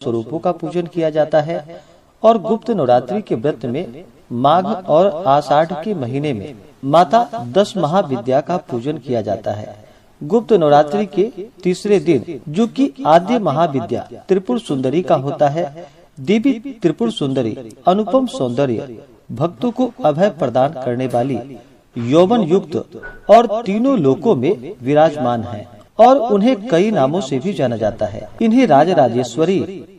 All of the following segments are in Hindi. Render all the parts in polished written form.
स्वरूपों का पूजन किया जाता है और गुप्त नवरात्रि के व्रत में माघ और आषाढ़ के महीने में माता 10 महाविद्या का पूजन किया जाता है। गुप्त नवरात्रि के तीसरे दिन, जो कि आद्य महाविद्या त्रिपुर सुंदरी का होता है, देवी त्रिपुर सुंदरी अनुपम सौंदर्य, भक्तों को अभय प्रदान करने वाली, यौवन युक्त और तीनों लोकों में विराजमान है और उन्हें कई नामों से भी जाना जाता है। इन्हें राजराजेश्वरी,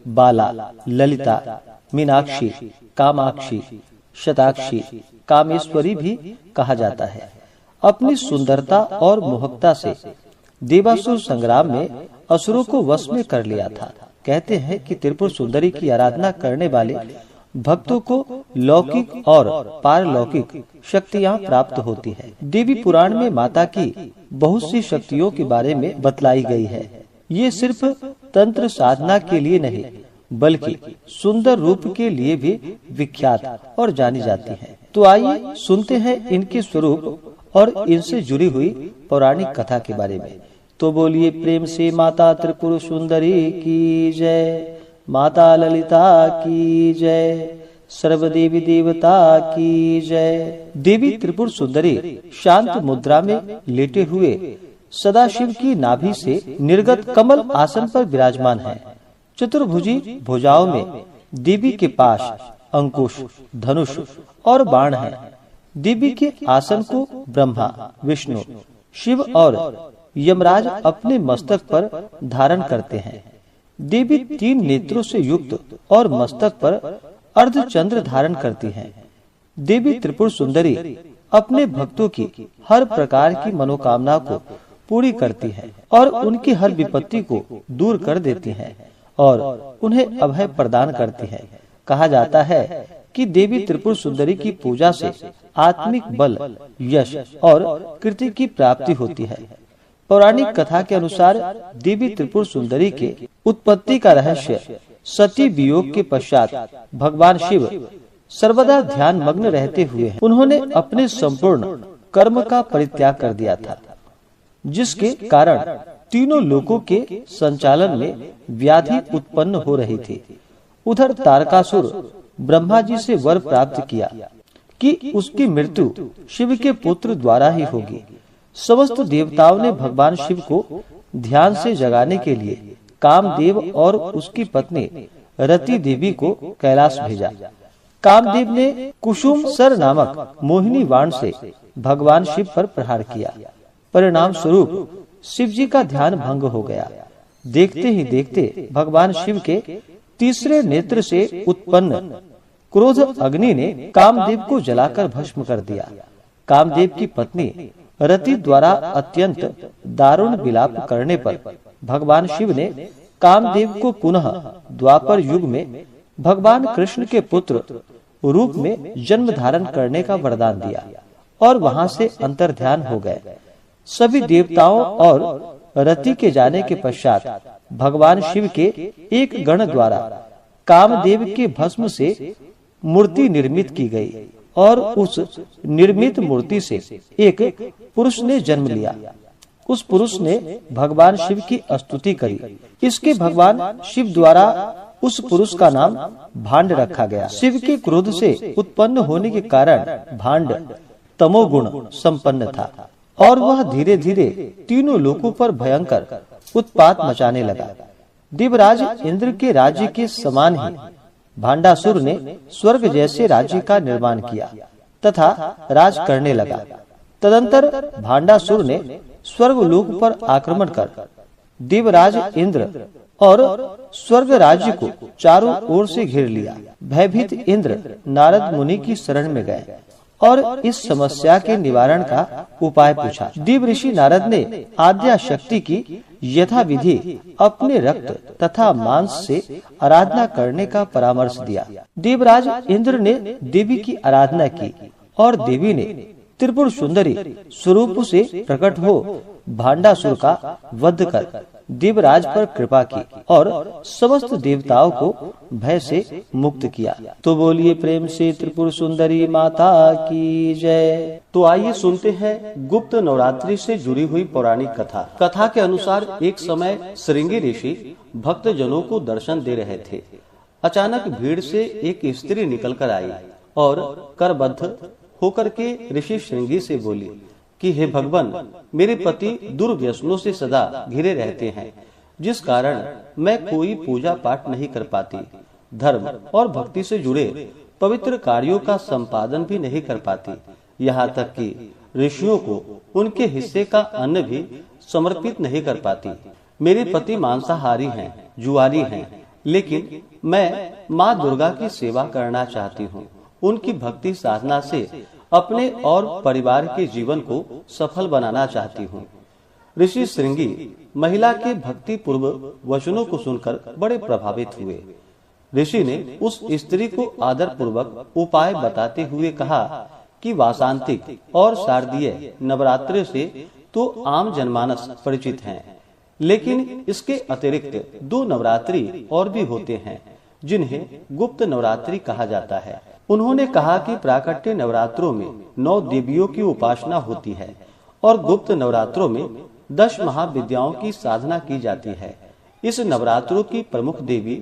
बाला, ललिता, मीनाक्षी, कामाक्षी, शताक्षी, कामेश्वरी भी कहा जाता है। अपनी सुंदरता और मोहकता से देवासुर संग्राम में असुरों को वश में कर लिया था। कहते हैं कि त्रिपुर सुंदरी की आराधना करने वाले भक्तों को लौकिक और पारलौकिक शक्तियाँ प्राप्त होती है। देवी पुराण में माता की बहुत सी शक्तियों के बारे में बतलाई गई है। ये सिर्फ तंत्र साधना के लिए नहीं, बल्कि सुंदर रूप के लिए भी विख्यात और जानी जाती हैं। तो आइए सुनते हैं इनके स्वरूप और इनसे जुड़ी हुई पौराणिक कथा के बारे में। तो बोलिए प्रेम से माता त्रिपुर सुंदरी की जय, माता ललिता की जय, सर्व देवी देवता की जय। देवी त्रिपुर सुंदरी शांत मुद्रा में लेटे हुए सदाशिव की नाभि से निर्गत कमल आसन पर विराजमान है। चतुर्भुजी भुजाओं में देवी के पास अंकुश, धनुष और बाण है। देवी के आसन को ब्रह्मा, विष्णु, शिव और यमराज अपने मस्तक पर धारण करते हैं। देवी 3 नेत्रों से युक्त और मस्तक पर अर्धचंद्र धारण करती हैं। देवी त्रिपुर सुंदरी अपने भक्तों की हर प्रकार की मनोकामना को पूरी करती है और उनकी हर विपत्ति को दूर कर देती हैं और उन्हें अभय प्रदान करती है। कहा जाता है कि देवी त्रिपुर सुंदरी की पूजा से आत्मिक बल, यश और कीर्ति की प्राप्ति होती है। पौराणिक कथा के अनुसार देवी त्रिपुर सुंदरी के उत्पत्ति का रहस्य सती वियोग के पश्चात भगवान शिव सर्वदा ध्यान मग्न रहते हुए उन्होंने अपने संपूर्ण कर्म का परित्याग कर दिया था, जिसके कारण तीनों लोकों के संचालन में व्याधि उत्पन्न हो रही थी। उधर तारकासुर ब्रह्मा जी से वर प्राप्त किया कि उसकी मृत्यु शिव के पुत्र द्वारा ही होगी। समस्त देवताओं ने भगवान शिव को ध्यान से जगाने के लिए कामदेव और उसकी पत्नी रति देवी को कैलाश भेजा। कामदेव ने कुसुम सर नामक मोहिनी बाण से भगवान शिव पर प्रहार किया। परिणाम स्वरूप शिव जी का ध्यान भंग हो गया। देखते ही देखते भगवान शिव के तीसरे नेत्र से उत्पन्न क्रोध अग्नि ने कामदेव को जलाकर भस्म कर दिया। कामदेव की पत्नी रति द्वारा अत्यंत दारुण विलाप करने पर भगवान शिव ने कामदेव को पुनः द्वापर युग में भगवान कृष्ण के पुत्र रूप में जन्म धारण करने का वरदान दिया और वहां से अंतर्ध्यान हो गए। सभी देवताओं और रति के जाने के पश्चात भगवान शिव के एक गण द्वारा कामदेव के भस्म से मूर्ति निर्मित की गई और उस निर्मित मूर्ति से एक पुरुष ने जन्म लिया। उस पुरुष ने भगवान शिव की स्तुति करी। इसके भगवान शिव द्वारा उस पुरुष का नाम भांड रखा गया। शिव के क्रोध से उत्पन्न होने के कारण भांड तमोगुण संपन्न था और वह धीरे धीरे तीनों लोकों पर भयंकर उत्पात मचाने लगा। देवराज इंद्र के राज्य के समान ही भांडासुर ने स्वर्ग जैसे राज्य का निर्माण किया तथा राज करने लगा। तदंतर भांडासुर ने स्वर्ग लोक पर आक्रमण कर देवराज इंद्र और स्वर्ग राज्य को चारों ओर से घेर लिया। भयभीत इंद्र नारद मुनि की शरण में गए और इस समस्या के निवारण का उपाय पूछा। देव ऋषि नारद ने आद्या शक्ति की यथाविधि अपने रक्त तथा मांस से आराधना करने का परामर्श दिया। देवराज इंद्र ने देवी की आराधना की और देवी ने त्रिपुर सुंदरी स्वरूप से प्रकट हो भांडासुर का वध कर देवराज पर कृपा की और समस्त देवताओं को भय से मुक्त किया। तो बोलिए प्रेम से त्रिपुर सुंदरी माता की जय। तो आइए सुनते हैं गुप्त नवरात्रि से जुड़ी हुई पौराणिक कथा। कथा के अनुसार एक समय श्रृंगी ऋषि भक्त जनों को दर्शन दे रहे थे। अचानक भीड़ से एक स्त्री निकल कर आई और करबद्ध होकर के ऋषि श्रृंगी से बोली कि हे भगवान, मेरे पति दुर्व्यसनों से सदा घिरे रहते हैं, जिस कारण मैं कोई पूजा पाठ नहीं कर पाती, धर्म और भक्ति से जुड़े पवित्र कार्यों का संपादन भी नहीं कर पाती, यहाँ तक कि ऋषियों को उनके हिस्से का अन्न भी समर्पित नहीं कर पाती। मेरे पति मांसाहारी हैं, जुआरी हैं, लेकिन मैं माँ दुर्गा की सेवा करना चाहती हूँ। उनकी भक्ति साधना से अपने और परिवार के जीवन को सफल बनाना चाहती हूँ। ऋषि श्रृंगी महिला के भक्ति पूर्व वचनों को सुनकर बड़े प्रभावित हुए। ऋषि ने उस स्त्री को आदर पूर्वक उपाय बताते हुए कहा कि वासांतिक और शारदीय नवरात्रि से तो आम जनमानस परिचित हैं, लेकिन इसके अतिरिक्त 2 नवरात्रि और भी होते हैं, जिन्हें गुप्त नवरात्रि कहा जाता है। उन्होंने कहा कि प्राकट्य नवरात्रों में 9 देवियों की उपासना होती है और गुप्त नवरात्रों में 10 महाविद्याओं की साधना की जाती है। इस नवरात्रों की प्रमुख देवी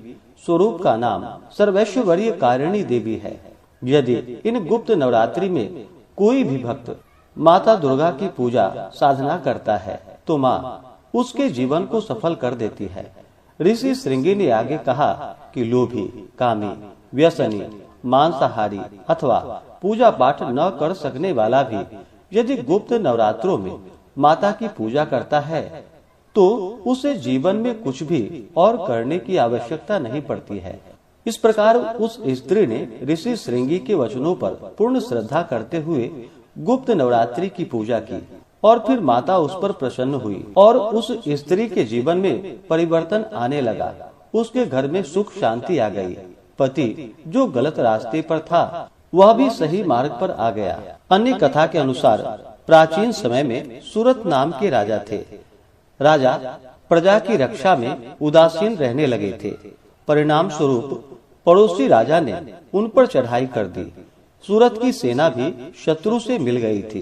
स्वरूप का नाम सर्वैश्वर्य कारिणी देवी है। यदि इन गुप्त नवरात्रि में कोई भी भक्त माता दुर्गा की पूजा साधना करता है तो माँ उसके जीवन को सफल कर देती है। ऋषि श्रृंगी ने आगे कहा कि लोभी, कामी, व्यसनी, मांसाहारी अथवा पूजा पाठ न कर सकने वाला भी यदि गुप्त नवरात्रों में माता की पूजा करता है तो उसे जीवन में कुछ भी और करने की आवश्यकता नहीं पड़ती है। इस प्रकार उस स्त्री ने ऋषि श्रृंगी के वचनों पर पूर्ण श्रद्धा करते हुए गुप्त नवरात्रि की पूजा की और फिर माता उस पर प्रसन्न हुई और उस स्त्री के जीवन में परिवर्तन आने लगा। उसके घर में सुख शांति आ गई। पति जो गलत रास्ते पर था वह भी सही मार्ग पर आ गया। अन्य कथा के अनुसार प्राचीन समय में सूरत नाम के राजा थे। राजा प्रजा की रक्षा में उदासीन रहने लगे थे। परिणाम स्वरूप पड़ोसी राजा ने उन पर चढ़ाई कर दी। सूरत की सेना भी शत्रु से मिल गई थी।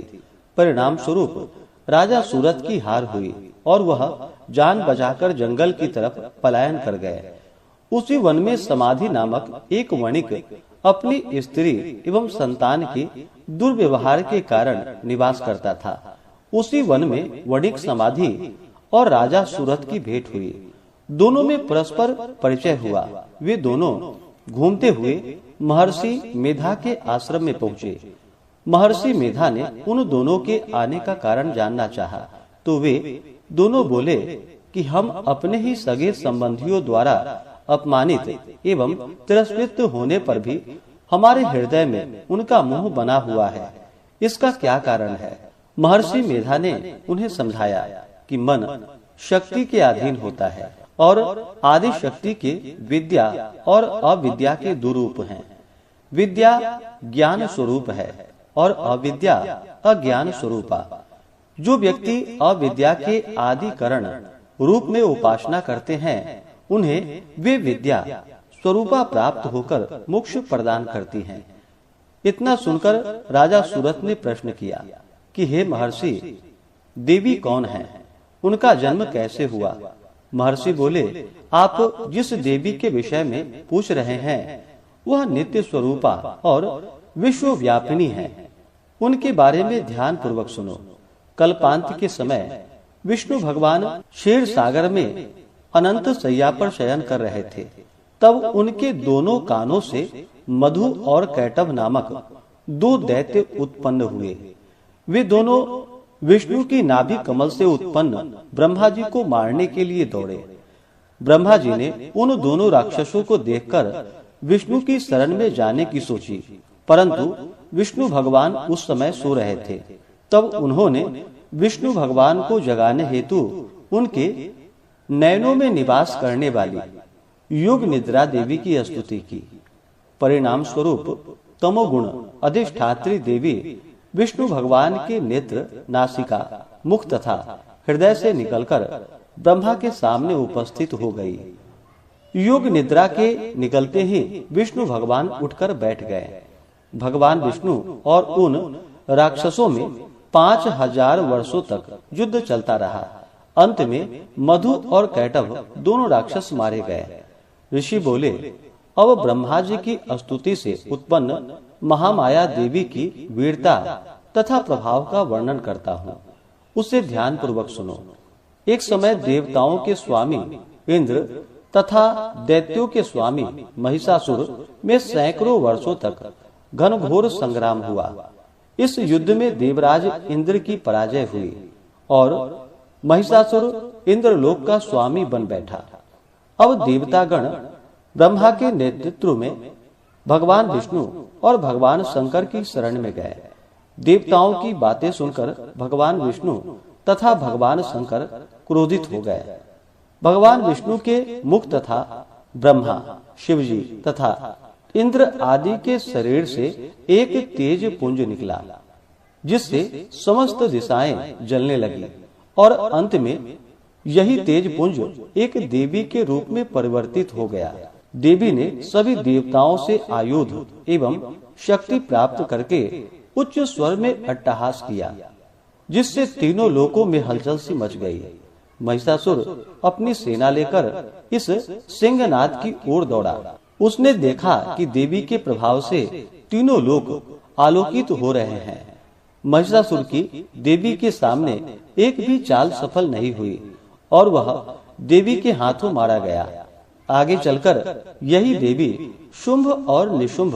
परिणाम स्वरूप राजा सूरत की हार हुई और वह जान बचाकर जंगल की तरफ पलायन कर गए। उसी वन में समाधि नामक एक वणिक अपनी स्त्री एवं संतान के दुर्व्यवहार के कारण निवास करता था। उसी वन में वणिक समाधि और राजा सूरत की भेंट हुई। दोनों में परस्पर परिचय हुआ। वे दोनों घूमते हुए महर्षि मेधा के आश्रम में पहुँचे। महर्षि मेधा ने उन दोनों के आने का कारण जानना चाहा, तो वे दोनों बोले कि हम अपने ही सगे संबंधियों द्वारा अपमानित एवं तिरस्कृत होने पर भी हमारे हृदय में उनका मोह बना हुआ है। इसका क्या कारण है? महर्षि मेधा ने उन्हें समझाया कि मन शक्ति के अधीन होता है और आदि शक्ति के विद्या और अविद्या के दो रूप हैं। विद्या ज्ञान स्वरूप है और अविद्या अज्ञान स्वरूपा। जो व्यक्ति अविद्या के आदि कारण रूप में उपासना करते हैं उन्हें वे विद्या स्वरूपा प्राप्त होकर मोक्ष प्रदान करती हैं। इतना सुनकर राजा सूरत ने प्रश्न किया कि हे महर्षि, देवी कौन है? उनका जन्म कैसे हुआ? महर्षि बोले, आप जिस देवी के विषय में पूछ रहे हैं वह नित्य स्वरूपा और विश्वव्यापिनी है। उनके बारे में ध्यान पूर्वक सुनो। कल्पांत के समय विष्णु भगवान क्षीर सागर में अनंत शैया पर शयन कर रहे थे। तब उनके दोनों कानों से मधु और कैटभ नामक 2 दैत्य उत्पन्न हुए। वे दोनों विष्णु की नाभि कमल से उत्पन्न ब्रह्मा जी को मारने के लिए दौड़े। ब्रह्मा जी ने उन दोनों राक्षसों को देखकर विष्णु की शरण में जाने की सोची, परंतु विष्णु भगवान उस समय सो रहे थे। तब उन्होंने विष्णु भगवान को जगाने हेतु उनके नयनों में निवास करने वाली योग निद्रा देवी की स्तुति की। परिणाम स्वरूप तमोगुण अधिष्ठात्री देवी विष्णु भगवान के नेत्र, नासिका, मुख तथा हृदय से निकलकर ब्रह्मा के सामने उपस्थित हो गई। योग निद्रा के निकलते ही विष्णु भगवान उठकर बैठ गए। भगवान विष्णु और उन राक्षसों में 5000 वर्षों तक युद्ध चलता रहा। अंत में मधु और कैटभ दोनों राक्षस मारे गए। ऋषि बोले, अब ब्रह्मा जी की स्तुति से उत्पन्न महामाया देवी की वीरता तथा प्रभाव का वर्णन करता हूँ, उसे ध्यान पूर्वक सुनो। एक समय देवताओं के स्वामी इंद्र तथा दैत्यों के स्वामी महिषासुर में सैकड़ों वर्षों तक घनघोर संग्राम हुआ। इस युद्ध में देवराज इंद्र की पराजय हुई और महिषासुर इंद्रलोक का स्वामी बन बैठा। अब देवतागण ब्रह्मा के नेतृत्व में भगवान विष्णु और भगवान शंकर की शरण में गए। देवताओं की बातें सुनकर भगवान विष्णु तथा भगवान शंकर क्रोधित हो गए। भगवान विष्णु के मुख तथा ब्रह्मा, शिवजी तथा इंद्र आदि के शरीर से एक तेज पुंज निकला, जिससे समस्त दिशाएं जलने लगी और अंत में यही तेज पुंज एक देवी के रूप में परिवर्तित हो गया। देवी ने सभी देवताओं से आयुध एवं शक्ति प्राप्त करके उच्च स्वर में अट्टहास किया, जिससे तीनों लोकों में हलचल सी मच गई। महिषासुर अपनी सेना लेकर इस सिंहनाद की ओर दौड़ा। उसने देखा कि देवी के प्रभाव से तीनों लोक आलोकित हो रहे हैं। महिषासुर की देवी के सामने एक भी चाल सफल नहीं हुई और वह देवी के हाथों मारा गया। आगे चलकर यही देवी शुंभ और निशुंभ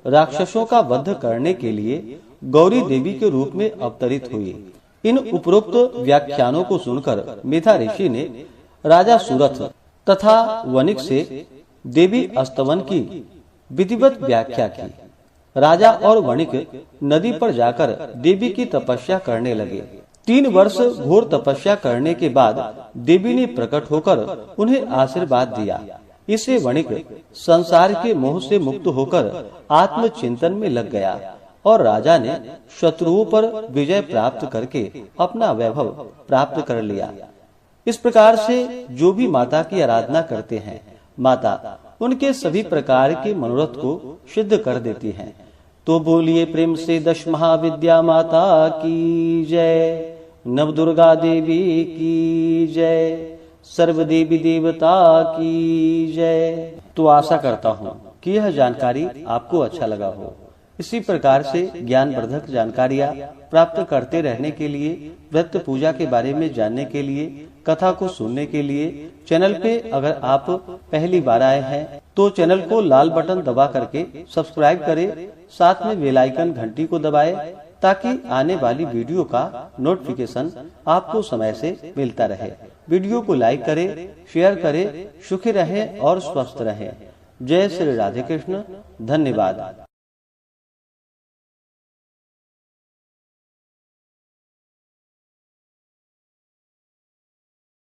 राक्षसों का वध करने के लिए गौरी देवी के रूप में अवतरित हुई। इन उपरोक्त व्याख्यानों को सुनकर मेधा ऋषि ने राजा सुरथ तथा वणिक से देवी स्तवन की विधिवत व्याख्या की। राजा और वणिक नदी पर जाकर देवी की तपस्या करने लगे। 3 वर्ष घोर तपस्या करने के बाद देवी ने प्रकट होकर उन्हें आशीर्वाद दिया। इससे वणिक संसार के मोह से मुक्त होकर आत्मचिंतन में लग गया और राजा ने शत्रुओं पर विजय प्राप्त करके अपना वैभव प्राप्त कर लिया। इस प्रकार से जो भी माता की आराधना करते हैं, माता उनके सभी प्रकार के मनोरथ को सिद्ध कर देती हैं। तो बोलिए प्रेम से 10 महाविद्या माता की जय, नव दुर्गा देवी की जय, सर्व देवी देवता की जय। तो आशा करता हूँ कि यह जानकारी आपको अच्छा लगा हो। इसी प्रकार से ज्ञानवर्धक जानकारियाँ प्राप्त करते रहने के लिए, व्रत पूजा के बारे में जानने के लिए, कथा को सुनने के लिए चैनल पे अगर आप पहली बार आए हैं तो चैनल को लाल बटन दबा करके सब्सक्राइब करें, साथ में बेल आइकन घंटी को दबाएं ताकि आने वाली वीडियो का नोटिफिकेशन आपको समय से मिलता रहे। वीडियो को लाइक करें, शेयर करें। सुखी रहें और स्वस्थ रहें। जय श्री राधे कृष्ण। धन्यवाद।